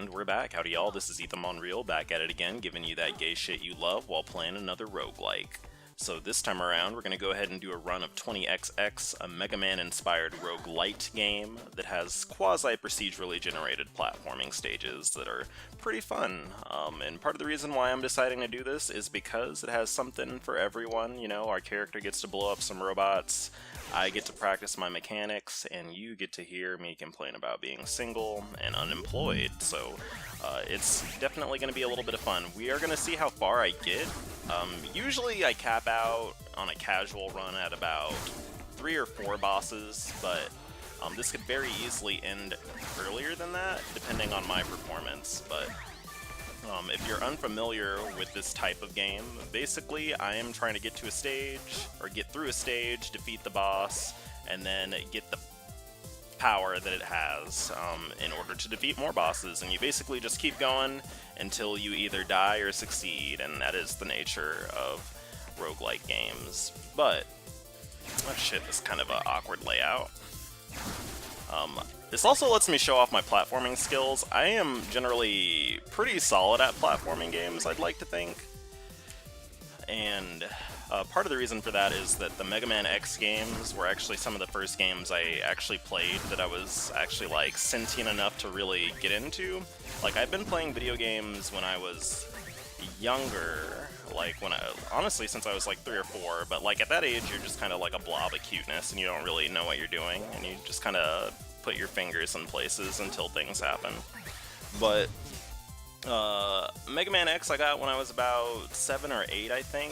And we're back. Howdy y'all, this is Ethan Bonreal, back at it again, giving you that gay shit you love while playing another roguelike. So this time around, we're going to go ahead and do a run of 20XX, a Megaman inspired rogue-lite game that has quasi-procedurally generated platforming stages that are pretty fun. And part of the reason why I'm deciding to do this is because it has something for everyone. You know, our character gets to blow up some robots, I get to practice my mechanics, and you get to hear me complain about being single and unemployed. So it's definitely going to be a little bit of fun. We are going to see how far I get. Usually I cap out on a casual run at about 3 or 4 bosses, but this could very easily end earlier than that, depending on my performance. But if you're unfamiliar with this type of game, basically I am trying to get to a stage, or get through a stage, defeat the boss, and then get the power that it has in order to defeat more bosses, and you basically just keep going until you either die or succeed, and that is the nature of roguelike games. But, oh shit, this is kind of an awkward layout. This also lets me show off my platforming skills. I am generally pretty solid at platforming games, I'd like to think. And part of the reason for that is that the Mega Man X games were actually some of the first games I actually played that I was actually like sentient enough to really get into. Like, I've been playing video games when I was younger, like honestly since I was like 3 or 4, but like at that age you're just kind of like a blob of cuteness and you don't really know what you're doing, and you just kind of put your fingers in places until things happen. But Mega Man X I got when I was about 7 or 8, I think,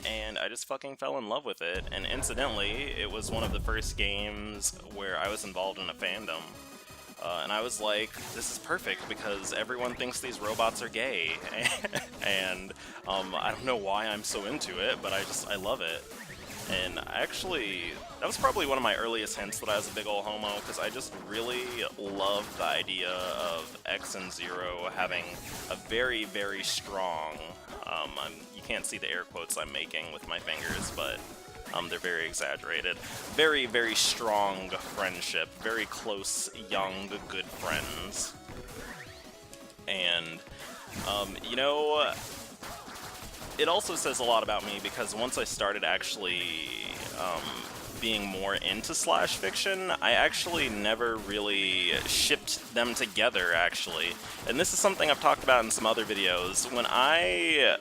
and I just fucking fell in love with it. And incidentally, it was one of the first games where I was involved in a fandom. And I was like, this is perfect because everyone thinks these robots are gay. And I don't know why I'm so into it, but I love it. And actually, that was probably one of my earliest hints that I was a big ol' homo, because I just really loved the idea of X and Zero having a very, very strong, you can't see the air quotes I'm making with my fingers, but they're very exaggerated, very, very strong friendship, very close, young, good friends. And, you know, it also says a lot about me because once I started actually being more into slash fiction, I actually never really shipped them together, actually. And this is something I've talked about in some other videos. When I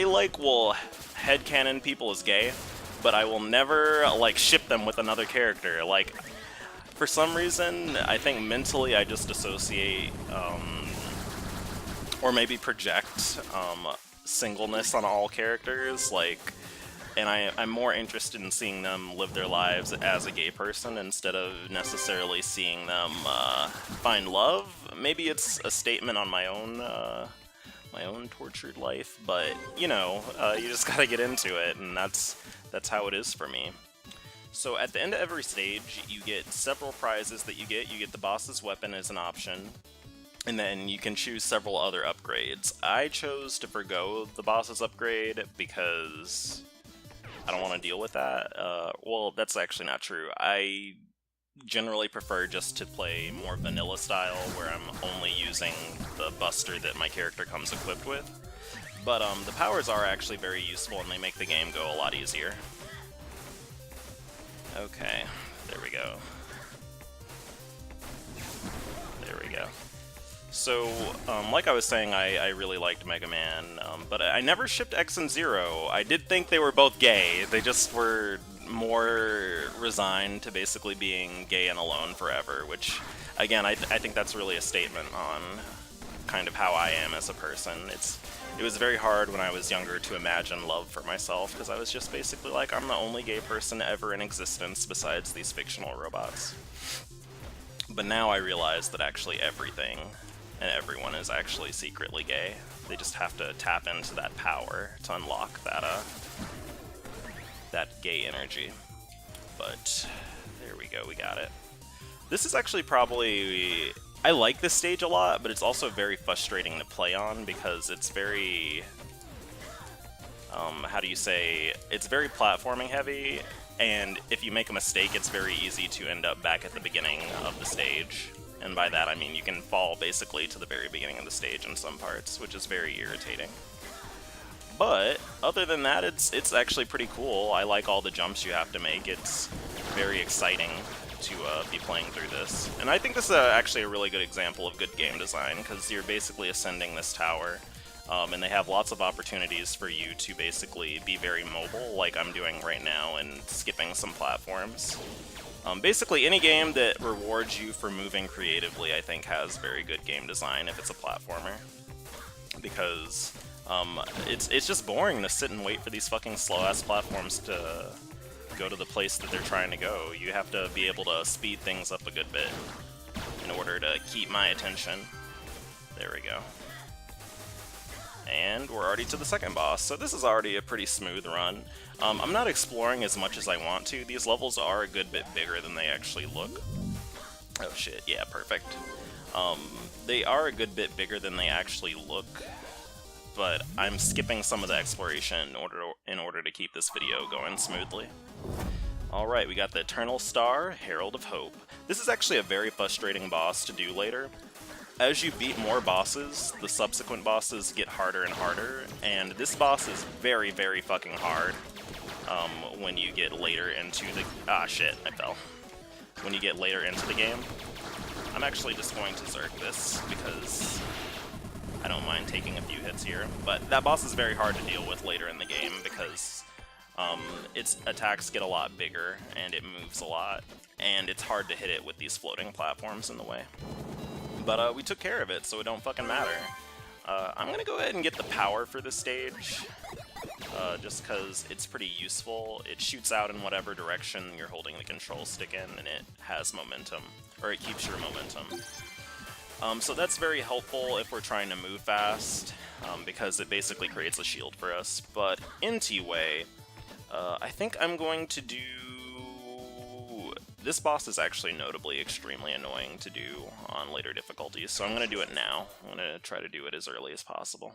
like will headcanon people as gay, but I will never like ship them with another character. Like, for some reason, I think mentally I just associate or maybe project singleness on all characters, like, and I'm more interested in seeing them live their lives as a gay person instead of necessarily seeing them find love. Maybe it's a statement on my own tortured life, but you know, you just gotta get into it, and that's how it is for me. So at the end of every stage, you get several prizes that you get the boss's weapon as an option, and then you can choose several other upgrades. I chose to forgo the boss's upgrade because I don't want to deal with that. Well, that's actually not true. I generally prefer just to play more vanilla style, where I'm only using the buster that my character comes equipped with. But the powers are actually very useful, and they make the game go a lot easier. Okay, there we go. There we go. So, like I was saying, I really liked Mega Man, but I never shipped X and Zero. I did think they were both gay, they just were more resigned to basically being gay and alone forever, which, again, I think that's really a statement on kind of how I am as a person. It was very hard when I was younger to imagine love for myself, because I was just basically like, I'm the only gay person ever in existence besides these fictional robots. But now I realize that actually everything and everyone is actually secretly gay. They just have to tap into that power to unlock that gay energy. But there we go, we got it. This is actually probably... I like this stage a lot, but it's also very frustrating to play on because it's very... how do you say... It's very platforming heavy, and if you make a mistake, it's very easy to end up back at the beginning of the stage. and by that I mean you can fall basically to the very beginning of the stage in some parts, which is very irritating. But other than that, it's actually pretty cool. I like all the jumps you have to make. It's very exciting to be playing through this. And I think this is actually a really good example of good game design, because you're basically ascending this tower, and they have lots of opportunities for you to basically be very mobile, like I'm doing right now, and skipping some platforms. Basically, any game that rewards you for moving creatively, I think, has very good game design if it's a platformer. Because it's just boring to sit and wait for these fucking slow-ass platforms to go to the place that they're trying to go. You have to be able to speed things up a good bit in order to keep my attention. There we go. And we're already to the second boss, so this is already a pretty smooth run. I'm not exploring as much as I want to. These levels are a good bit bigger than they actually look. Oh shit, yeah, perfect. They are a good bit bigger than they actually look, but I'm skipping some of the exploration in order to keep this video going smoothly. Alright, we got the Eternal Star, Herald of Hope. This is actually a very frustrating boss to do later. As you beat more bosses, the subsequent bosses get harder and harder, and this boss is very, very fucking hard when you get later into the... Ah, shit, I fell. When you get later into the game. I'm actually just going to Zerk this, because I don't mind taking a few hits here, but that boss is very hard to deal with later in the game, because its attacks get a lot bigger, and it moves a lot, and it's hard to hit it with these floating platforms in the way. But we took care of it, so it don't fucking matter. I'm gonna go ahead and get the power for this stage, just because it's pretty useful. It shoots out in whatever direction you're holding the control stick in, and it has momentum, or it keeps your momentum. So that's very helpful if we're trying to move fast, because it basically creates a shield for us. But in T-Way, I think I'm going to do... This boss is actually notably extremely annoying to do on later difficulties, so I'm going to do it now. I'm going to try to do it as early as possible.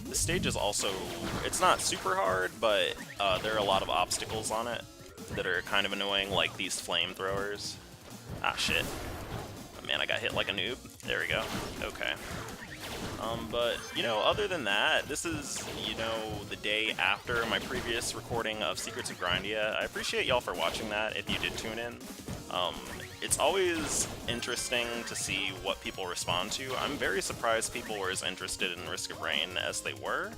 This stage is also... It's not super hard, but there are a lot of obstacles on it that are kind of annoying, like these flamethrowers. Ah, shit. Oh, man, I got hit like a noob. There we go. Okay. But, you know, other than that, this is, you know, the day after my previous recording of Secrets of Grindia. I appreciate y'all for watching that, if you did tune in. It's always interesting to see what people respond to. I'm very surprised people were as interested in Risk of Rain as they were.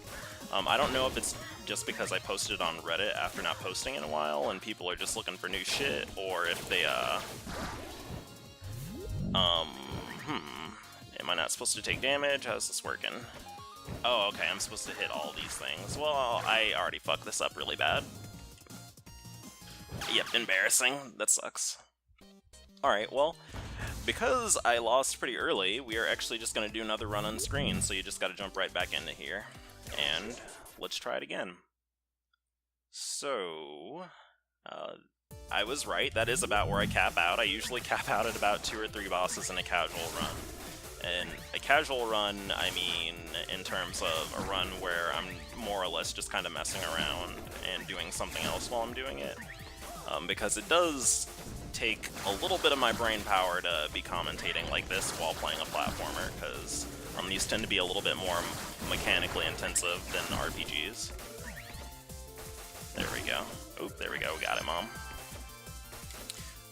I don't know if it's just because I posted it on Reddit after not posting in a while, and people are just looking for new shit, or if they, Am I not supposed to take damage? How's this working? Oh, okay, I'm supposed to hit all these things. Well, I already fucked this up really bad. Yep, embarrassing. That sucks. Alright, well, because I lost pretty early, we are actually just going to do another run on screen, so you just got to jump right back into here. And let's try it again. So... I was right, that is about where I cap out. I usually cap out at about 2 or 3 bosses in a casual run. And a casual run, I mean, in terms of a run where I'm more or less just kind of messing around and doing something else while I'm doing it. Because it does take a little bit of my brain power to be commentating like this while playing a platformer, because these tend to be a little bit more mechanically intensive than RPGs. There we go. Oop, there we go, we got it, Mom.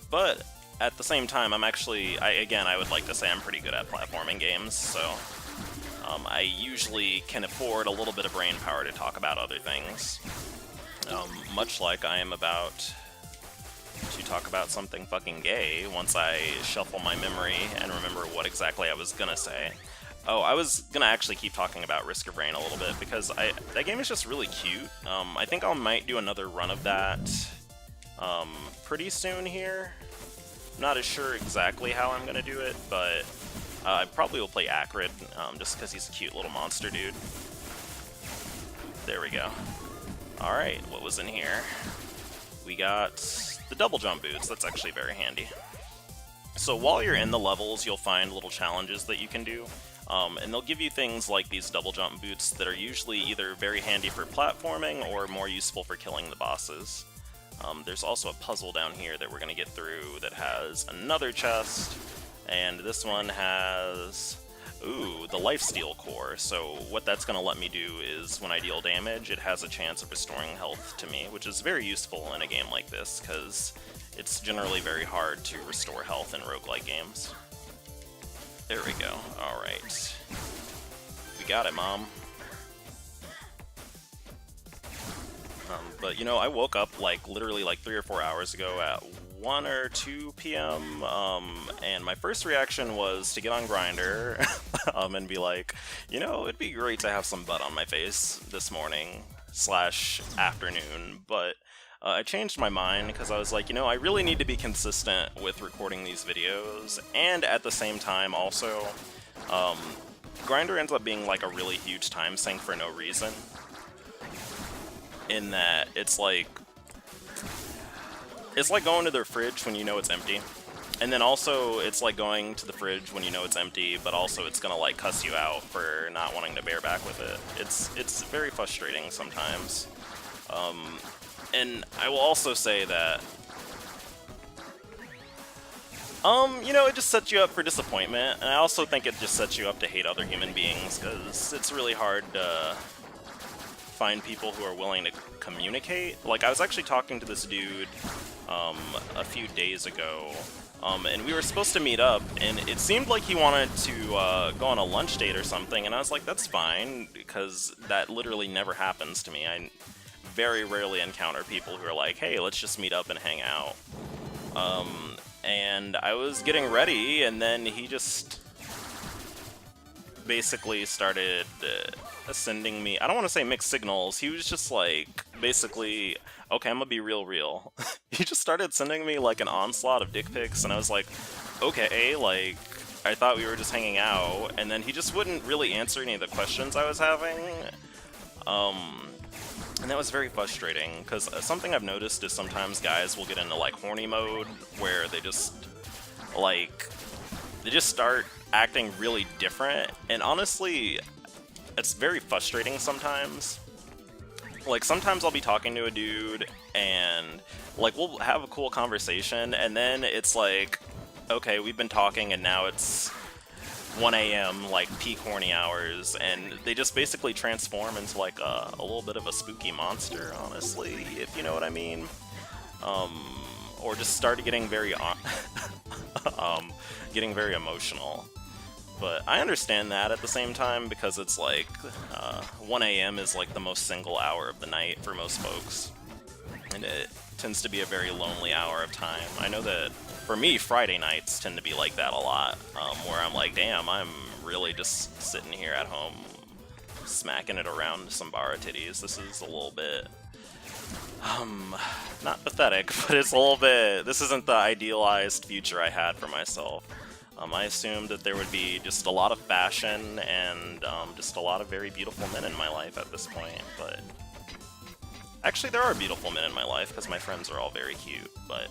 But at the same time, I'm actually, I would like to say I'm pretty good at platforming games, so I usually can afford a little bit of brain power to talk about other things. Much like I am about to talk about something fucking gay once I shuffle my memory and remember what exactly I was gonna say. Oh, I was gonna actually keep talking about Risk of Rain a little bit, because that game is just really cute. I think I might do another run of that pretty soon here. Not as sure exactly how I'm gonna do it, but I probably will play Acrid, just because he's a cute little monster dude. There we go. Alright, what was in here? We got the double jump boots. That's actually very handy. So while you're in the levels, you'll find little challenges that you can do. And they'll give you things like these double jump boots that are usually either very handy for platforming or more useful for killing the bosses. There's also a puzzle down here that we're going to get through that has another chest, and this one has, ooh, the lifesteal core. So what that's going to let me do is when I deal damage, it has a chance of restoring health to me, which is very useful in a game like this, because it's generally very hard to restore health in roguelike games. There we go. Alright. We got it, Mom. But, you know, I woke up, like, literally, like, 3 or 4 hours ago at 1 or 2 p.m., and my first reaction was to get on Grindr, and be like, you know, it'd be great to have some butt on my face this morning / afternoon, but I changed my mind because I was like, you know, I really need to be consistent with recording these videos, and at the same time, also, Grindr ends up being, like, a really huge time sink for no reason. In that it's like going to their fridge when you know it's empty, and then also it's like going to the fridge when you know it's empty, but also it's gonna like cuss you out for not wanting to bear back with it. It's very frustrating sometimes, and I will also say that you know, it just sets you up for disappointment, and I also think it just sets you up to hate other human beings, because it's really hard to find people who are willing to communicate. Like, I was actually talking to this dude a few days ago, and we were supposed to meet up, and it seemed like he wanted to go on a lunch date or something, and I was like, that's fine, because that literally never happens to me. I very rarely encounter people who are like, hey, let's just meet up and hang out. And I was getting ready, and then he just basically started sending me, I don't want to say mixed signals, he was just like, basically, okay, I'm gonna be real. He just started sending me like an onslaught of dick pics, and I was like, okay, like, I thought we were just hanging out, and then he just wouldn't really answer any of the questions I was having, and that was very frustrating, because something I've noticed is sometimes guys will get into like horny mode, where they just, like, they just start acting really different, and honestly, it's very frustrating sometimes. Like, sometimes I'll be talking to a dude, and, like, we'll have a cool conversation, and then it's like, okay, we've been talking, and now it's 1 a.m., like, peak horny hours, and they just basically transform into, like, a little bit of a spooky monster, honestly, if you know what I mean. Or just started getting very, getting very emotional. But I understand that at the same time, because it's like, 1 a.m. is like the most single hour of the night for most folks. And it tends to be a very lonely hour of time. I know that, for me, Friday nights tend to be like that a lot, where I'm like, damn, I'm really just sitting here at home, smacking it around some bar titties. This is a little bit, not pathetic, but it's a little bit, this isn't the idealized future I had for myself. I assumed that there would be just a lot of fashion and just a lot of very beautiful men in my life at this point, but actually there are beautiful men in my life because my friends are all very cute, but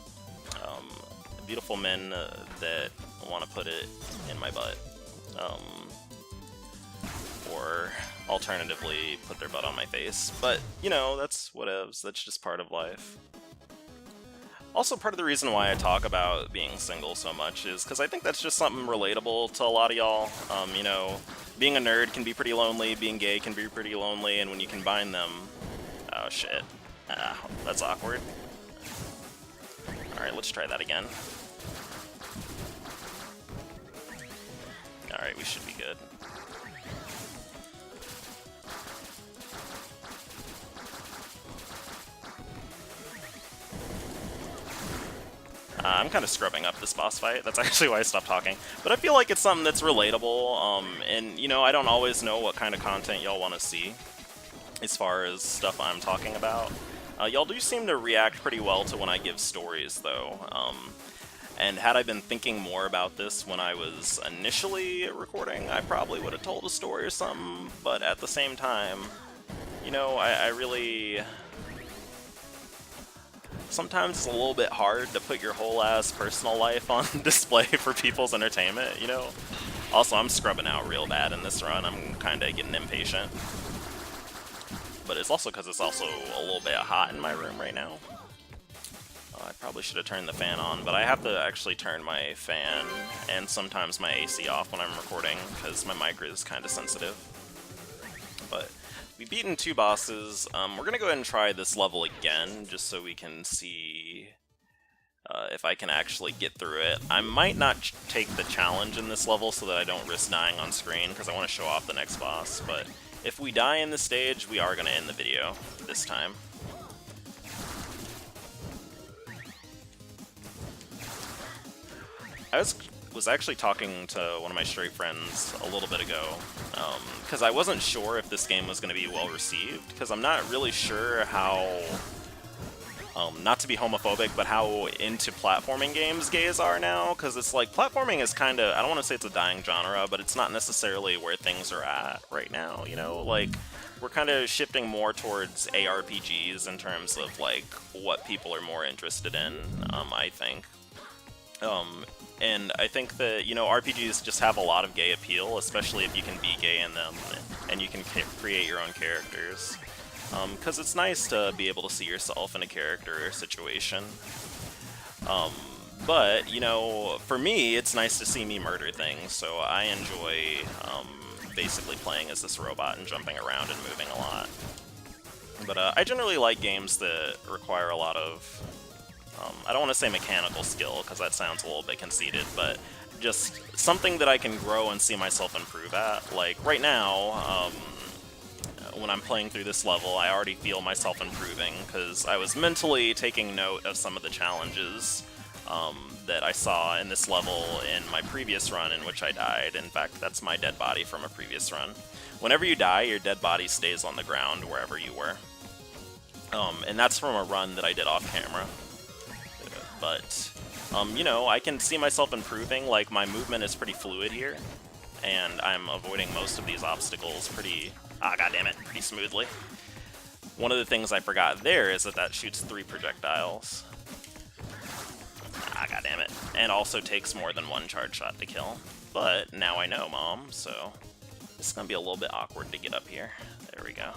beautiful men that want to put it in my butt, or alternatively put their butt on my face, but you know, that's whatevs, that's just part of life. Also, part of the reason why I talk about being single so much is because I think that's just something relatable to a lot of y'all. You know, being a nerd can be pretty lonely, being gay can be pretty lonely, and when you combine them... Oh, shit. That's awkward. Alright, let's try that again. Alright, we should be good. I'm kind of scrubbing up this boss fight, that's actually why I stopped talking. But I feel like it's something that's relatable, and, you know, I don't always know what kind of content y'all want to see, as far as stuff I'm talking about. Y'all do seem to react pretty well to when I give stories, though. And had I been thinking more about this when I was initially recording, I probably would have told a story or something, but at the same time, you know, I really... Sometimes it's a little bit hard to put your whole ass personal life on display for people's entertainment, you know? Also, I'm scrubbing out real bad in this run, I'm kinda getting impatient. But it's also because it's also a little bit hot in my room right now. I probably should have turned the fan on, but I have to actually turn my fan and sometimes my AC off when I'm recording because my mic is kind of sensitive. But we've beaten 2 bosses. We're going to go ahead and try this level again just so we can see if I can actually get through it. I might not take the challenge in this level so that I don't risk dying on screen because I want to show off the next boss, but if we die in this stage, we are going to end the video this time. I was actually talking to one of my straight friends a little bit ago, because I wasn't sure if this game was going to be well received, because I'm not really sure how, not to be homophobic, but how into platforming games gays are now, because it's like, platforming is kind of, I don't want to say it's a dying genre, but it's not necessarily where things are at right now, you know? Like, we're kind of shifting more towards ARPGs in terms of, like, what people are more interested in, I think. And I think that, you know, RPGs just have a lot of gay appeal, especially if you can be gay in them, and you can create your own characters. Because it's nice to be able to see yourself in a character or situation. But, you know, for me, it's nice to see me murder things, so I enjoy basically playing as this robot and jumping around and moving a lot. But I generally like games that require a lot of, I don't want to say mechanical skill, because that sounds a little bit conceited, but just something that I can grow and see myself improve at. Like, right now, when I'm playing through this level, I already feel myself improving, because I was mentally taking note of some of the challenges that I saw in this level in my previous run in which I died. In fact, that's my dead body from a previous run. Whenever you die, your dead body stays on the ground wherever you were. And that's from a run that I did off camera. But, you know, I can see myself improving. Like, my movement is pretty fluid here, and I'm avoiding most of these obstacles pretty smoothly. One of the things I forgot there is that shoots 3 projectiles. Goddammit. And also takes more than 1 charge shot to kill. But now I know, Mom, so it's gonna be a little bit awkward to get up here. There we go.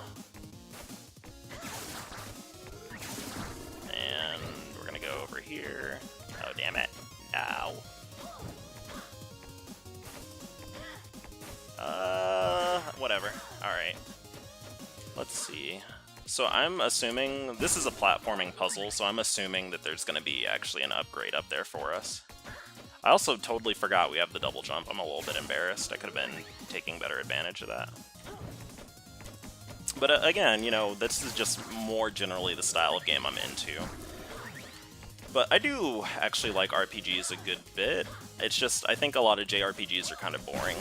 And we're gonna go over here. Oh, damn it. Ow. Whatever. Alright. Let's see. So I'm assuming, this is a platforming puzzle, so I'm assuming that there's gonna be actually an upgrade up there for us. I also totally forgot we have the double jump. I'm a little bit embarrassed. I could have been taking better advantage of that. But again, you know, this is just more generally the style of game I'm into. But I do actually like RPGs a good bit. It's just, I think a lot of JRPGs are kind of boring.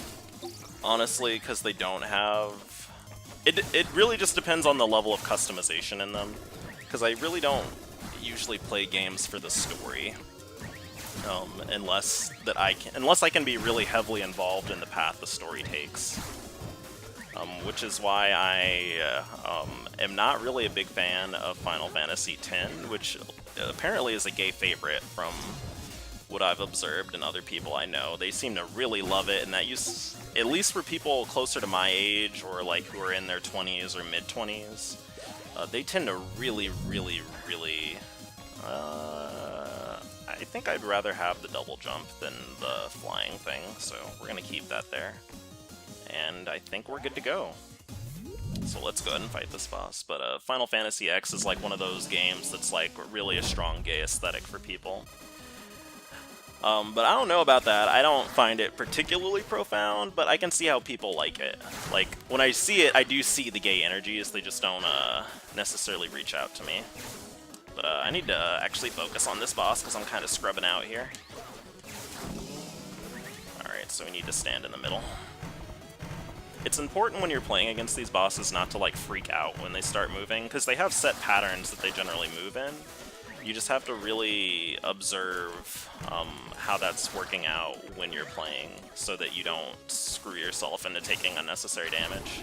Honestly, because they don't have... It really just depends on the level of customization in them. Because I really don't usually play games for the story. Unless I can be really heavily involved in the path the story takes. Which is why I am not really a big fan of Final Fantasy X, which apparently is a gay favorite from what I've observed and other people I know. They seem to really love it, and that at least for people closer to my age, or like who are in their 20s or mid-20s, they tend to really, really, really... I think I'd rather have the double jump than the flying thing, so we're gonna keep that there. And I think we're good to go. So let's go ahead and fight this boss. But Final Fantasy X is like one of those games that's like really a strong gay aesthetic for people. But I don't know about that. I don't find it particularly profound, but I can see how people like it. Like, when I see it, I do see the gay energies, they just don't necessarily reach out to me. But I need to actually focus on this boss because I'm kind of scrubbing out here. Alright, so we need to stand in the middle. It's important when you're playing against these bosses not to like freak out when they start moving, because they have set patterns that they generally move in. You just have to really observe how that's working out when you're playing so that you don't screw yourself into taking unnecessary damage.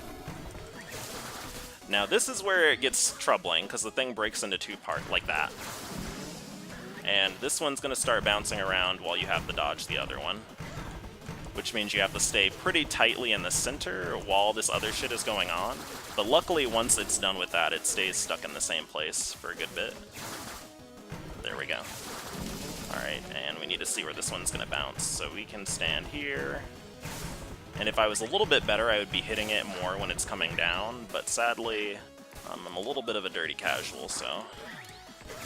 Now this is where it gets troubling, because the thing breaks into 2 parts like that. And this one's going to start bouncing around while you have to dodge the other one. Which means you have to stay pretty tightly in the center while this other shit is going on. But luckily, once it's done with that, it stays stuck in the same place for a good bit. There we go. Alright, and we need to see where this one's gonna bounce. So we can stand here. And if I was a little bit better, I would be hitting it more when it's coming down, but sadly, I'm a little bit of a dirty casual, so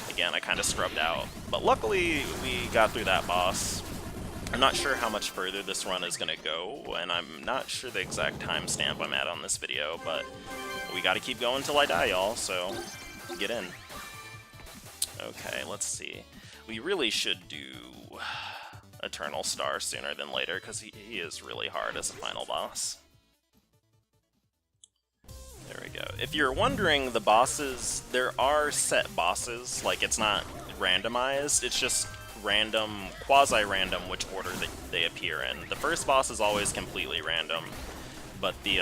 again, I kind of scrubbed out. But luckily, we got through that boss. I'm not sure how much further this run is going to go, and I'm not sure the exact timestamp I'm at on this video, but we got to keep going till I die, y'all, so get in. Okay, let's see. We really should do Eternal Star sooner than later, because he is really hard as a final boss. There we go. If you're wondering, the bosses, there are set bosses, like it's not randomized, it's just random, quasi-random which order that they appear in. The first boss is always completely random, but the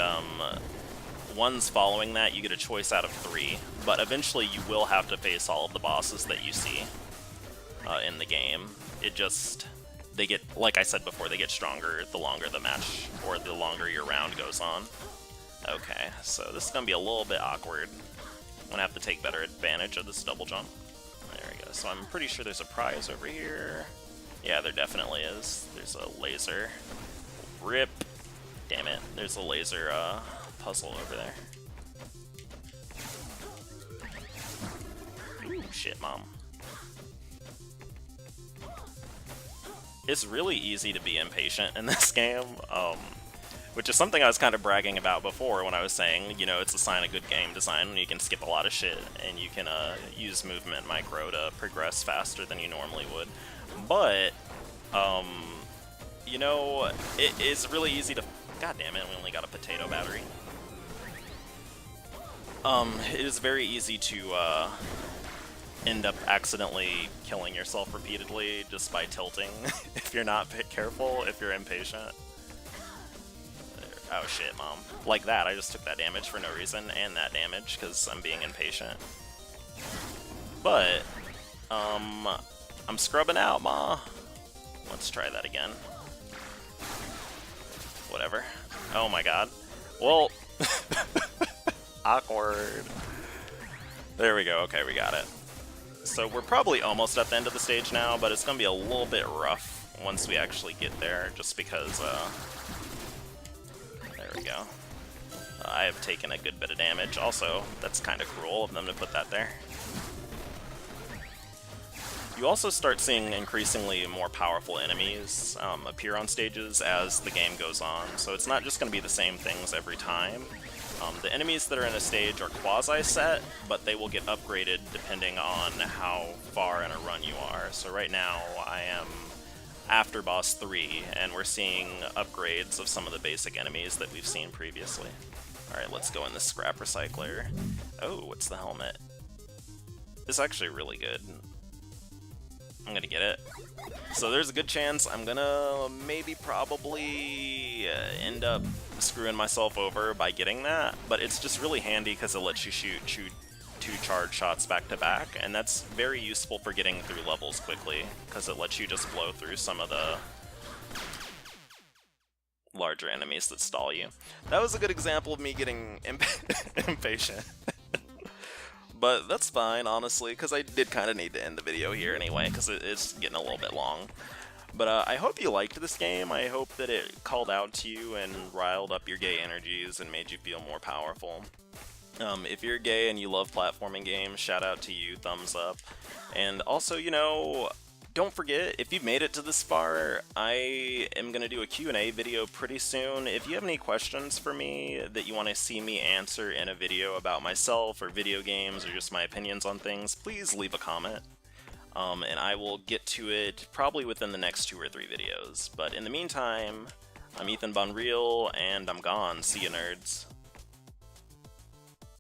ones following that, you get a choice out of 3, but eventually you will have to face all of the bosses that you see in the game. It just, they get, like I said before, they get stronger the longer the match, or the longer your round goes on. Okay, so this is going to be a little bit awkward. I'm going to have to take better advantage of this double jump. There we go. So I'm pretty sure there's a prize over here. Yeah, there definitely is. There's a laser. Rip. Damn it. There's a laser puzzle over there. Ooh, shit, Mom. It's really easy to be impatient in this game, which is something I was kind of bragging about before when I was saying, you know, it's a sign of good game design when you can skip a lot of shit and you can use movement micro to progress faster than you normally would. But, you know, it is really easy to... God damn it, we only got a potato battery. It is very easy to end up accidentally killing yourself repeatedly just by tilting if you're not careful, if you're impatient. Oh shit, Mom. Like that, I just took that damage for no reason, and that damage, because I'm being impatient. But, I'm scrubbing out, Ma. Let's try that again. Whatever. Oh my god. Well, awkward. There we go, okay, we got it. So we're probably almost at the end of the stage now, but it's gonna be a little bit rough once we actually get there, just because, there we go. I have taken a good bit of damage. Also, that's kind of cruel of them to put that there. You also start seeing increasingly more powerful enemies appear on stages as the game goes on, so it's not just going to be the same things every time. The enemies that are in a stage are quasi-set, but they will get upgraded depending on how far in a run you are. So right now, I am after boss 3, and we're seeing upgrades of some of the basic enemies that we've seen previously. Alright, let's go in the scrap recycler. Oh, what's the helmet? It's actually really good. I'm gonna get it. So there's a good chance I'm gonna probably end up screwing myself over by getting that, but it's just really handy because it lets you shoot 2 charge shots back to back, and that's very useful for getting through levels quickly because it lets you just blow through some of the larger enemies that stall you. That was a good example of me getting impatient. But that's fine, honestly, because I did kind of need to end the video here anyway, because it's getting a little bit long. But I hope you liked this game. I hope that it called out to you and riled up your gay energies and made you feel more powerful. If you're gay and you love platforming games, shout out to you, thumbs up. And also, you know, don't forget, if you've made it to this far, I am going to do a Q&A video pretty soon. If you have any questions for me that you want to see me answer in a video about myself or video games or just my opinions on things, please leave a comment. And I will get to it probably within the next 2 or 3 videos. But in the meantime, I'm Ethan Bonreal, and I'm gone. See you, nerds.